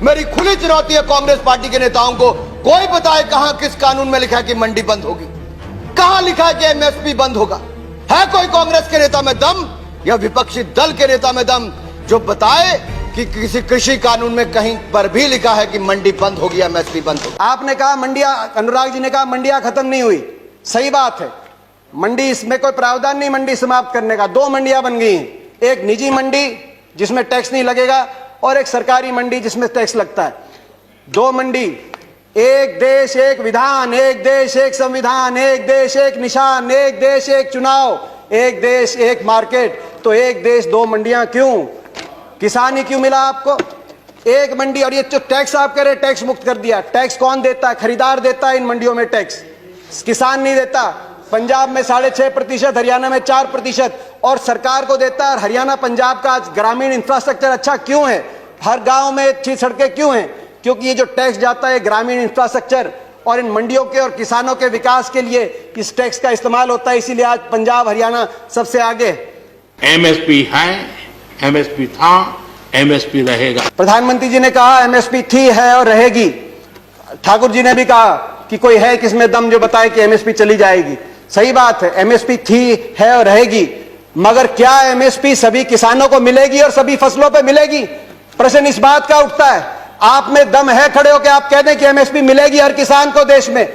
मेरी खुली चुनौती है कांग्रेस पार्टी के नेताओं को, कोई बताए कहां किस कानून में लिखा है कि मंडी बंद होगी, कहां लिखा है कि एमएसपी बंद होगा। है कोई कांग्रेस के नेता में दम या विपक्षी दल के नेता में दम जो बताए कि किसी कृषि कानून में कहीं पर भी लिखा है कि मंडी बंद होगी, एमएसपी बंद होगी। आपने कहा मंडियां, अनुराग जी ने कहा मंडियां खत्म नहीं हुई, सही बात है, मंडी इसमें कोई प्रावधान नहीं मंडी समाप्त करने का। 2 मंडियां बन गई हैं, एक निजी मंडी जिसमें टैक्स नहीं लगेगा और एक सरकारी मंडी जिसमें टैक्स लगता है। 2 मंडी, एक देश एक विधान, एक देश एक संविधान, एक देश एक निशान, एक देश एक चुनाव, एक देश एक मार्केट। तो एक देश 2 मंडियां क्यों? किसान ही क्यों मिला आपको? एक मंडी। और ये जो टैक्स आप कह रहे टैक्स मुक्त कर दिया, टैक्स कौन देता है? खरीदार देता है इन मंडियों में टैक्स, किसान नहीं देता। पंजाब में 6.5%, हरियाणा में 4% और सरकार को देता है। और हरियाणा पंजाब का ग्रामीण इंफ्रास्ट्रक्चर अच्छा क्यों है? हर गांव में अच्छी सड़कें क्यों हैं? क्योंकि ये जो टैक्स जाता है ग्रामीण इंफ्रास्ट्रक्चर और इन मंडियों के और किसानों के विकास के लिए इस टैक्स का इस्तेमाल होता है। इसीलिए आज पंजाब हरियाणा सबसे आगे। एमएसपी है, एमएसपी था, एमएसपी रहेगा। प्रधानमंत्री जी ने कहा एमएसपी थी, है और रहेगी। ठाकुर जी ने भी कहा कि कोई है किसमें दम जो बताए कि एमएसपी चली जाएगी। सही बात है, एमएसपी थी, है और रहेगी, मगर क्या एमएसपी सभी किसानों को मिलेगी और सभी फसलों पे मिलेगी? प्रश्न इस बात का उठता है। आप में दम है खड़े होकर आप कह दें कि एमएसपी मिलेगी हर किसान को देश में?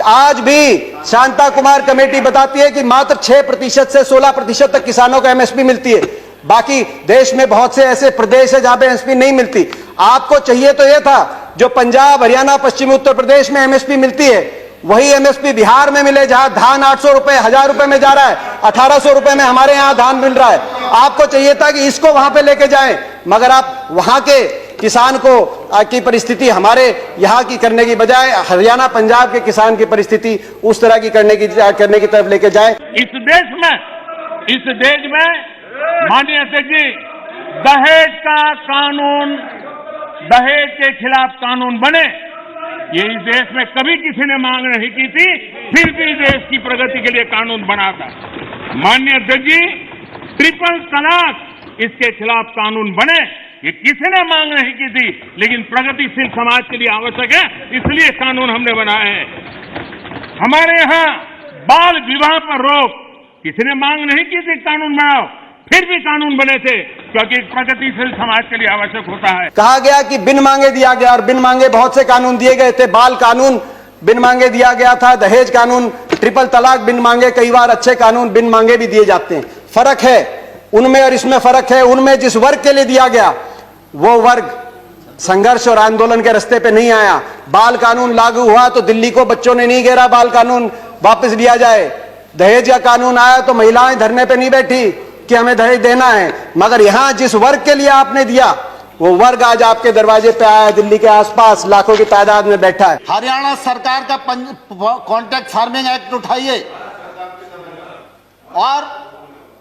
आज भी शांता कुमार कमेटी बताती है कि मात्र 6% से 16% तक किसानों को एमएसपी मिलती है। बाकी देश में बहुत से ऐसे प्रदेश है जहां पे एमएसपी नहीं मिलती। आपको चाहिए तो यह था जो पंजाब, हरियाणा, पश्चिमी उत्तर प्रदेश में एमएसपी मिलती है वही एमएसपी बिहार में मिले, जहां धान 800 रुपए, 1000 रुपए में जा रहा है, 1800 रुपए में हमारे यहां धान मिल रहा है। आपको चाहिए था कि इसको वहां पे लेके जाएं, मगर आप वहां के किसान को की परिस्थिति हमारे यहां की करने की बजाय हरियाणा पंजाब के किसान की परिस्थिति उस तरह की करने की तरफ लेके जाए। इस देश में माननीय अध्यक्ष जी, दहेज का कानून, दहेज के खिलाफ कानून बने, ये इस देश में कभी किसी ने मांग नहीं की थी, फिर भी देश की प्रगति के लिए कानून बना था। माननीय अध्यक्ष जी, ट्रिपल तलाक, इसके खिलाफ कानून बने, ये किसी ने मांग नहीं की थी, लेकिन प्रगतिशील समाज के लिए आवश्यक है, इसलिए कानून हमने बनाए हैं। हमारे यहाँ बाल विवाह पर रोक, किसी ने मांग नहीं की थी कानून बनाओ, फिर भी कानून बने थे, क्योंकि प्रगतिशील समाज के लिए आवश्यक होता है। कहा गया कि बिन मांगे दिया गया, और बिन मांगे बहुत से कानून दिए गए थे। बाल कानून बिन मांगे दिया गया था, दहेज कानून, ट्रिपल तलाक बिन मांगे, कई बार अच्छे कानून बिन मांगे भी दिए जाते हैं। फर्क है उनमें और इसमें फर्क है। उनमें जिस वर्ग के लिए दिया गया वो वर्ग संघर्ष और आंदोलन के रास्ते पे नहीं आया। बाल कानून लागू हुआ तो दिल्ली को बच्चों ने नहीं घेरा बाल कानून वापस लिया जाए। दहेज का कानून आया तो महिलाएं धरने पे नहीं बैठी कि हमें दहेज देना है, मगर यहां जिस वर्ग के लिए आपने दिया वो वर्ग आज आपके दरवाजे पे आया, दिल्ली के आसपास लाखों की तादाद में बैठा है। हरियाणा सरकार का कॉन्ट्रैक्ट फार्मिंग एक्ट उठाइए, और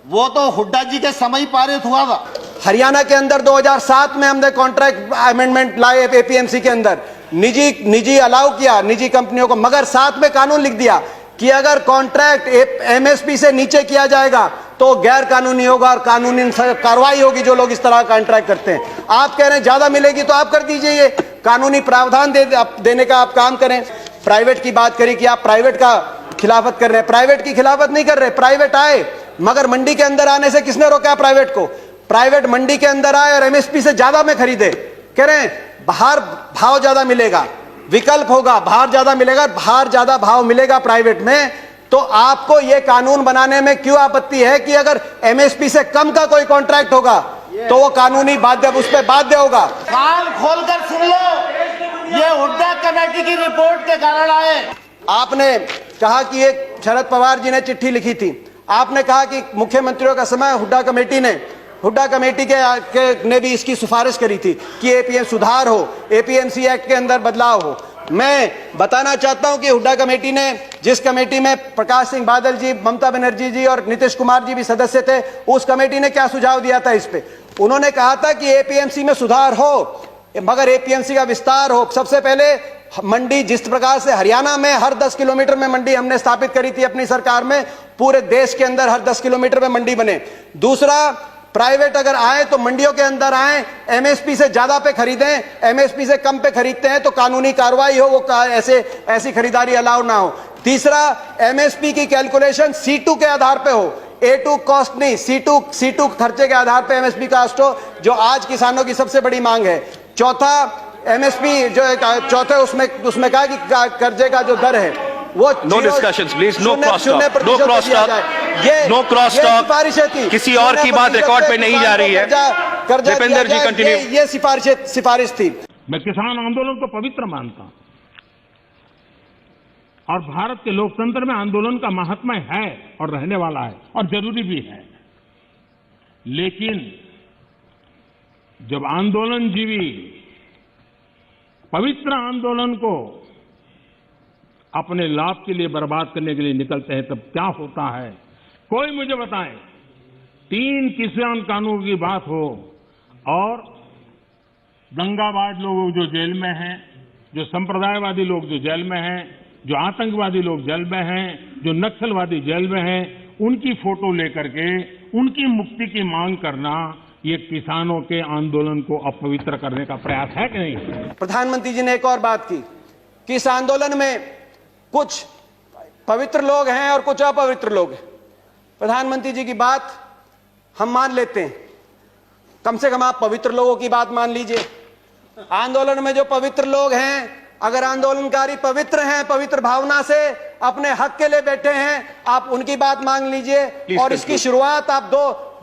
वो तो हुड्डा जी के समय पारित हुआ था। हरियाणा के अंदर 2007 में हमने कॉन्ट्रैक्ट अमेंडमेंट लाए एपीएमसी के अंदर, निजी अलाउ किया निजी कंपनियों को, मगर साथ में कानून लिख दिया कि अगर कॉन्ट्रैक्ट एमएसपी से नीचे किया जाएगा तो गैर कानूनी होगा और कानूनी कार्रवाई होगी जो लोग इस तरह का कॉन्ट्रैक्ट करते हैं। आप कह रहे हैं ज्यादा मिलेगी तो आप कर दीजिए, ये कानूनी प्रावधान देने का आप काम करें। प्राइवेट की बात करी कि आप प्राइवेट का खिलाफत कर रहे हैं, प्राइवेट की खिलाफत नहीं कर रहे। प्राइवेट आए, मगर मंडी के अंदर आने से किसने रोका प्राइवेट को? प्राइवेट मंडी के अंदर आए और एमएसपी से ज्यादा में खरीदे। कह रहे हैं बाहर भाव ज्यादा मिलेगा, विकल्प होगा, बाहर ज्यादा मिलेगा, बाहर ज्यादा भाव मिलेगा प्राइवेट में। तो आपको यह कानून बनाने में क्यों आपत्ति है कि अगर एमएसपी से कम का कोई कॉन्ट्रैक्ट होगा तो वो कानूनी बाध्य, उस पर बाध्य होगा। कान खोलकर सुन लो, ये हुड्डा कमेटी की रिपोर्ट के कारण आए। आपने कहा कि एक शरद पवार जी ने चिट्ठी लिखी थी, आपने कहा कि मुख्यमंत्रियों का समय हुड्डा कमेटी ने भी इसकी सिफारिश करी थी कि एपीएम सुधार हो, एपीएमसी एक्ट के अंदर बदलाव हो। मैं बताना चाहता हूं कि हुड्डा कमेटी ने, जिस कमेटी में प्रकाश सिंह बादल जी, ममता बनर्जी जी और नीतीश कुमार जी भी सदस्य थे, उस कमेटी ने क्या सुझाव दिया था इस पे? उन्होंने कहा था कि एपीएमसी में सुधार हो, मगर एपीएमसी का विस्तार हो। सबसे पहले मंडी, जिस प्रकार से हरियाणा में हर 10 किलोमीटर में मंडी हमने स्थापित करी थी अपनी सरकार में, पूरे देश के अंदर हर 10 किलोमीटर में मंडी बने। दूसरा, प्राइवेट अगर आए तो मंडियों के अंदर आए, एमएसपी से ज्यादा पे खरीदें, एमएसपी से कम पे खरीदते हैं तो कानूनी कार्रवाई हो, वो ऐसी खरीदारी अलाउ ना हो। तीसरा, एमएसपी की कैलकुलेशन C2 के आधार पे हो, A2 कॉस्ट नहीं, C2 खर्चे के आधार पे एमएसपी कास्ट हो, जो आज किसानों की सबसे बड़ी मांग है। चौथा, एमएसपी जो चौथे उसमें कहा कि कर्जे का जो दर है वो no discussions please, no cross talk, no cross talk, no cross talk. किसी और की बात रिकॉर्ड पे नहीं जा रही है। दीपेंद्र जी कंटिन्यू। ये सिफारिश थी। मैं किसान आंदोलन को पवित्र मानता हूं और भारत के लोकतंत्र में आंदोलन का महात्म्य है और रहने वाला है और जरूरी भी है। लेकिन जब आंदोलनजीवी पवित्र आंदोलन को अपने लाभ के लिए बर्बाद करने के लिए निकलते हैं तब क्या होता है? कोई मुझे बताए। 3 किसान कानून की बात हो और दंगाबाज लोग जो जेल में हैं, जो संप्रदायवादी लोग जो जेल में हैं, जो आतंकवादी लोग जेल में हैं, जो नक्सलवादी जेल में हैं, उनकी फोटो लेकर के उनकी मुक्ति की मांग करना, ये किसानों के आंदोलन को अपवित्र करने का प्रयास है कि नहीं? प्रधानमंत्री जी ने एक और बात की कि इस आंदोलन में कुछ पवित्र लोग हैं और कुछ अपवित्र लोग हैं। प्रधानमंत्री जी की बात हम मान लेते हैं, कम से कम आप पवित्र लोगों की बात मान लीजिए। आंदोलन में जो पवित्र लोग हैं, अगर आंदोलनकारी पवित्र हैं, पवित्र भावना से अपने हक के लिए बैठे हैं, आप उनकी बात मांग लीजिए और इसकी शुरुआत आप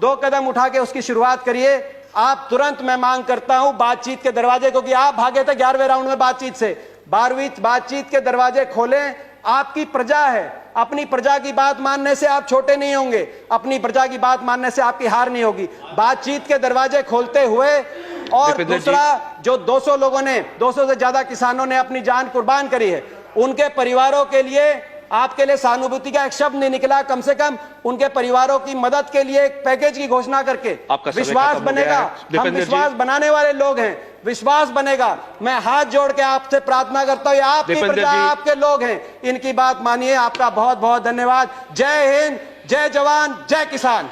दो कदम उठा के उसकी शुरुआत करिए। आप तुरंत, मैं मांग करता हूं, बातचीत के दरवाजे, क्योंकि आप भागे थे 11वें राउंड में बातचीत से, 12वीं बातचीत के दरवाजे खोलें। आपकी प्रजा है, अपनी प्रजा की बात मानने से आप छोटे नहीं होंगे, अपनी प्रजा की बात मानने से आपकी हार नहीं होगी। बातचीत के दरवाजे खोलते हुए। और दूसरा, जो 200 लोगों ने, 200 से ज्यादा किसानों ने अपनी जान कुर्बान करी है, उनके परिवारों के लिए आपके लिए सहानुभूति का एक शब्द नहीं निकला, कम से कम उनके परिवारों की मदद के लिए एक पैकेज की घोषणा करके विश्वास बनेगा। हम विश्वास बनाने वाले लोग हैं, विश्वास बनेगा। मैं हाथ जोड़ के आपसे प्रार्थना करता हूं, आपकी प्रजा, आपके लोग हैं, इनकी बात मानिए। आपका बहुत बहुत धन्यवाद। जय हिंद, जय जवान, जय किसान।